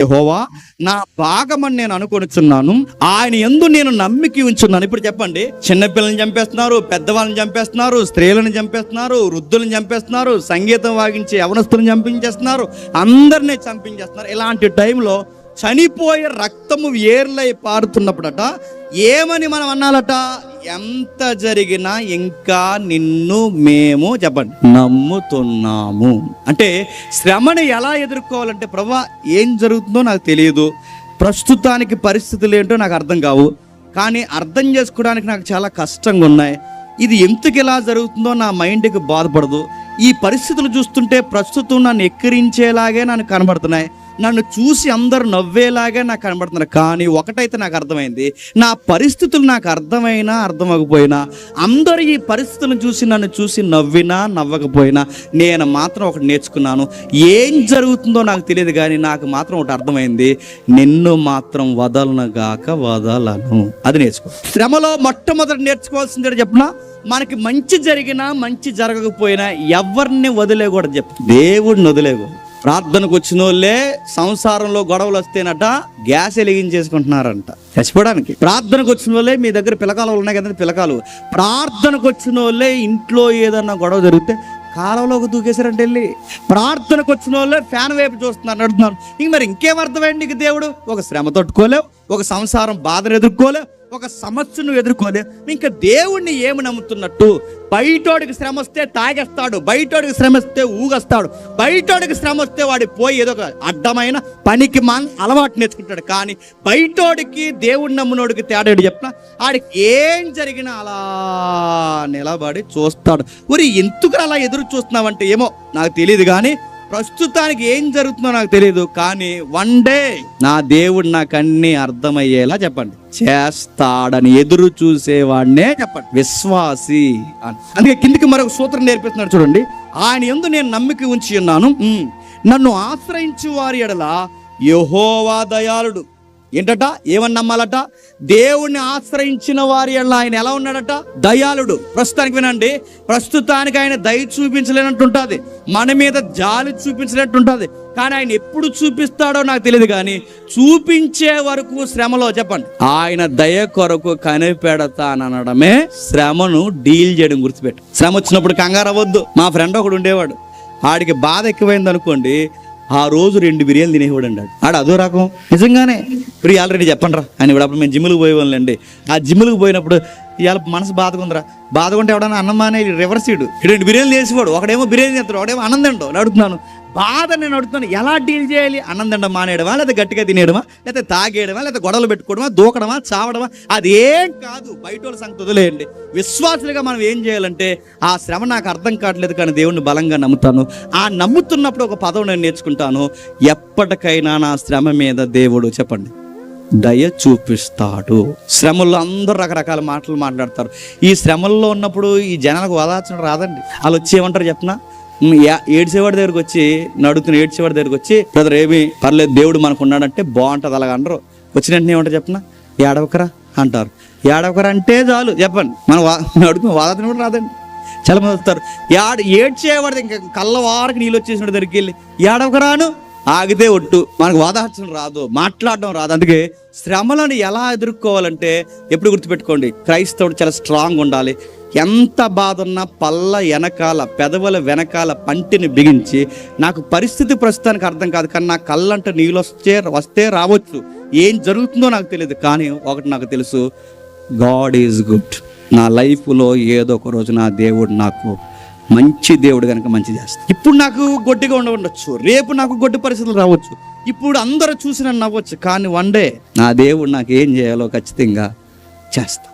యెహోవా నా భాగమని నేను అనుకొనుచున్నాను, ఆయన యందు నేను నమ్మిక ఉంచున్నాను. ఇప్పుడు చెప్పండి, చిన్నపిల్లల్ని చంపేస్తున్నారు, పెద్దవాళ్ళని చంపేస్తున్నారు, స్త్రీలను చంపేస్తున్నారు, వృద్ధులను చంపేస్తున్నారు, సంగీతం వాగించి యవనస్తులను చంపించేస్తున్నారు, అందరినీ చంపించేస్తున్నారు. ఇలాంటి టైంలో చనిపోయే రక్తము ఏర్లై పారుతున్నప్పుడట ఏమని మనం అన్నాలట? ఎంత జరిగినా ఇంకా నిన్ను మేము చెప్పండి నమ్ముతున్నాము. అంటే శ్రమని ఎలా ఎదుర్కోవాలంటే, ప్రభువా ఏం జరుగుతుందో నాకు తెలియదు, ప్రస్తుతానికి పరిస్థితులు ఏంటో నాకు అర్థం కావు, కానీ అర్థం చేసుకోవడానికి నాకు చాలా కష్టంగా ఉన్నాయి, ఇది ఎందుకు ఇలా జరుగుతుందో నా మైండ్కి బాధపడదు, ఈ పరిస్థితులు చూస్తుంటే ప్రస్తుతం నన్ను ఎక్కిరించేలాగే నన్ను కనబడుతున్నాయి, నన్ను చూసి అందరూ నవ్వేలాగే నాకు కనబడుతున్నారు. కానీ ఒకటైతే నాకు అర్థమైంది, నా పరిస్థితులు నాకు అర్థమైనా అర్థమకపోయినా, అందరూ ఈ పరిస్థితులను చూసి నన్ను చూసి నవ్వినా నవ్వకపోయినా, నేను మాత్రం ఒకటి నేర్చుకున్నాను. ఏం జరుగుతుందో నాకు తెలియదు, కానీ నాకు మాత్రం ఒకటి అర్థమైంది, నిన్ను మాత్రం వదలనుగాక వదలను. అది నేర్చుకో. శ్రమలో మొట్టమొదటి నేర్చుకోవాల్సిందే చెప్పిన, మనకి మంచి జరిగినా మంచి జరగకపోయినా ఎవరిని వదిలేకూడదు చెప్పు, దేవుడిని వదిలేకూడదు. ప్రార్థనకు వచ్చిన వాళ్ళే సంసారంలో గొడవలు వస్తేనట గ్యాస్ వెలిగించేసుకుంటున్నారంట చచ్చిపోవడానికి. ప్రార్థనకు వచ్చిన వాళ్ళే, మీ దగ్గర పిలకాలు ఉన్నాయి కదండి, పిలకాలు, ప్రార్థనకు వచ్చిన వాళ్ళే ఇంట్లో ఏదన్నా గొడవ జరిగితే కాలంలోకి దూకేశారంటే వెళ్ళి. ప్రార్థనకు వచ్చిన వాళ్ళే ఫ్యాన్ వైపు చూస్తున్నారు, నడుతున్నారు. ఇంక మరి ఇంకేం అర్థమైంది నీకు? దేవుడు ఒక శ్రమ తట్టుకోలేవు, ఒక సంసారం బాధను ఎదుర్కోలేవు, ఒక సమస్యను ఎదుర్కోలేవు, ఇంకా దేవుణ్ణి ఏమి నమ్ముతున్నట్టు? బయటోడికి శ్రమ వస్తే తాగేస్తాడు, బయటోడికి శ్రమ వస్తే ఊగస్తాడు, బయటోడికి శ్రమ వస్తే వాడి పోయి ఏదో ఒక అడ్డమైన పనికి అలవాటు నేర్చుకుంటాడు. కానీ బయటోడికి దేవుడిని నమ్మునోడికి తేడాడు చెప్పిన, ఆడికి ఏం జరిగినా అలా నిలబడి చూస్తాడు. ఊరి ఎందుకు అలా ఎదురు చూస్తున్నావంటే, ఏమో నాకు తెలియదు, కానీ ప్రస్తుతానికి ఏం జరుగుతుందో నాకు తెలియదు, కానీ వన్ డే నా దేవుడు నాకు అన్ని అర్థమయ్యేలా చెప్పండి చేస్తాడని ఎదురు చూసేవాడినే చెప్పండి విశ్వాసి అని. అందుకే కిందికి మరొక సూత్రం నేర్పిస్తున్నాడు చూడండి, ఆయన యందు నేను నమ్మిక ఉంచి ఉన్నాను, నన్ను ఆశ్రయించు వారి ఎడల యెహోవా దయాళుడు. ఏంటట? ఏమని నమ్మాలట? దేవుణ్ణి ఆశ్రయించిన వారి ఎడల ఆయన ఎలా ఉన్నాడట? దయాళుడు. ప్రస్తుతానికి వినండి, ప్రస్తుతానికి ఆయన దయ చూపించలేనట్టు ఉంటుంది, మన మీద జాలి చూపించలేనట్టు ఉంటుంది, కానీ ఆయన ఎప్పుడు చూపిస్తాడో నాకు తెలియదు, కానీ చూపించే వరకు శ్రమలో చెప్పండి ఆయన దయ కొరకు కనిపెడతాననడమే శ్రమను డీల్ చేయడం. గుర్తుపెట్టు, శ్రమ వచ్చినప్పుడు కంగారు అవ్వద్దు. మా ఫ్రెండ్ ఒకడు ఉండేవాడు, ఆడికి బాధ ఎక్కువైంది అనుకోండి, ఆ రోజు 2 బిర్యానీలు తినేవాడు అండి. ఆడు అదో రకం నిజంగానే. ఇప్పుడు ఆల్రెడీ చెప్పండి రా అని, ఇప్పుడు అప్పుడు మేము జిమ్లకు పోయేవాళ్ళండి. ఆ జిమ్లకు పోయినప్పుడు ఇవాళ మనసు బాధకుందిరా, బాధకుంటే ఎవడన్నా అన్నం అనే రివర్స్ ఇడు 2 బిర్యానీలు చేసేవాడు, ఒకడేమో బిర్యానీ తింటాడు, ఒకడేమో అన్నం తింటాడు. అడుగుతున్నాను బాధ, నేను అడుగుతున్నాను ఎలా డీల్ చేయాలి? అన్నం తినడం మానేయడమా, లేదా గట్టిగా తినేయడమా, లేదా తాగేయడమా, లేదా గొడవలు పెట్టుకోవడమా, దూకడమా, చావడమా? అదేం కాదు. బయట వాళ్ళ సంగతి వదిలేయండి. విశ్వాసులుగా మనం ఏం చేయాలంటే, ఆ శ్రమ నాకు అర్థం కావట్లేదు కానీ దేవుణ్ణి బలంగా నమ్ముతాను, ఆ నమ్ముతున్నప్పుడు ఒక పదం నేను నేర్చుకుంటాను, ఎప్పటికైనా నా శ్రమ మీద దేవుడు చెప్పండి దయ చూపిస్తాడు. శ్రమల్లో అందరూ రకరకాల మాటలు మాట్లాడతారు. ఈ శ్రమల్లో ఉన్నప్పుడు ఈ జనాలకు ఓదార్చడం రాదండి. వాళ్ళు వచ్చి ఏమంటారు చెప్పనా, ఏడ్చేవాడి దగ్గరకు వచ్చి, నడుతున్న ఏడ్చేవాడి దగ్గరకు వచ్చి, బ్రదర్ ఏమి పర్లేదు దేవుడు మనకు ఉన్నాడంటే బాగుంటుంది, అలాగ అనరు. వచ్చిన వెంటనే ఏమంటారు చెప్పనా, ఏడవకరా అంటారు. ఏడవకరా అంటే చాలు చెప్పండి, మనం అడుగుతున్న వాదాతను కూడా రాదండి. చాలా మంది వస్తారు, ఏడ్చేవాడు ఇంకా కళ్ళవారికి నీళ్ళు వచ్చేసిన దగ్గరికి వెళ్ళి ఏడవకరాను ఆగితే ఒట్టు, మనకు వాదార్చడం రాదు, మాట్లాడడం రాదు. అందుకే శ్రమలను ఎలా ఎదుర్కోవాలంటే ఎప్పుడు గుర్తుపెట్టుకోండి, క్రైస్తవుడు చాలా స్ట్రాంగ్ ఉండాలి. ఎంత బాధ ఉన్నా పళ్ళ వెనకాల, పెదవుల వెనకాల పంటిని బిగించి, నాకు పరిస్థితి ప్రస్తుతానికి అర్థం కాదు, కానీ నా కళ్ళంటే నీళ్ళు వస్తే రావచ్చు, ఏం జరుగుతుందో నాకు తెలియదు, కానీ ఒకటి నాకు తెలుసు, గాడ్ ఈజ్ గుడ్. నా లైఫ్లో ఏదో ఒక రోజు నా దేవుడు నాకు మంచి దేవుడు కనుక మంచి చేస్తాడు. ఇప్పుడు నాకు గొడ్డిగా ఉండవచ్చు, రేపు నాకు గొడ్డి పరిస్థితులు రావచ్చు, ఇప్పుడు అందరూ చూసి నన్ను నవ్వచ్చు, కానీ వన్ డే నా దేవుడు నాకు ఏం చేయాలో ఖచ్చితంగా చేస్తా.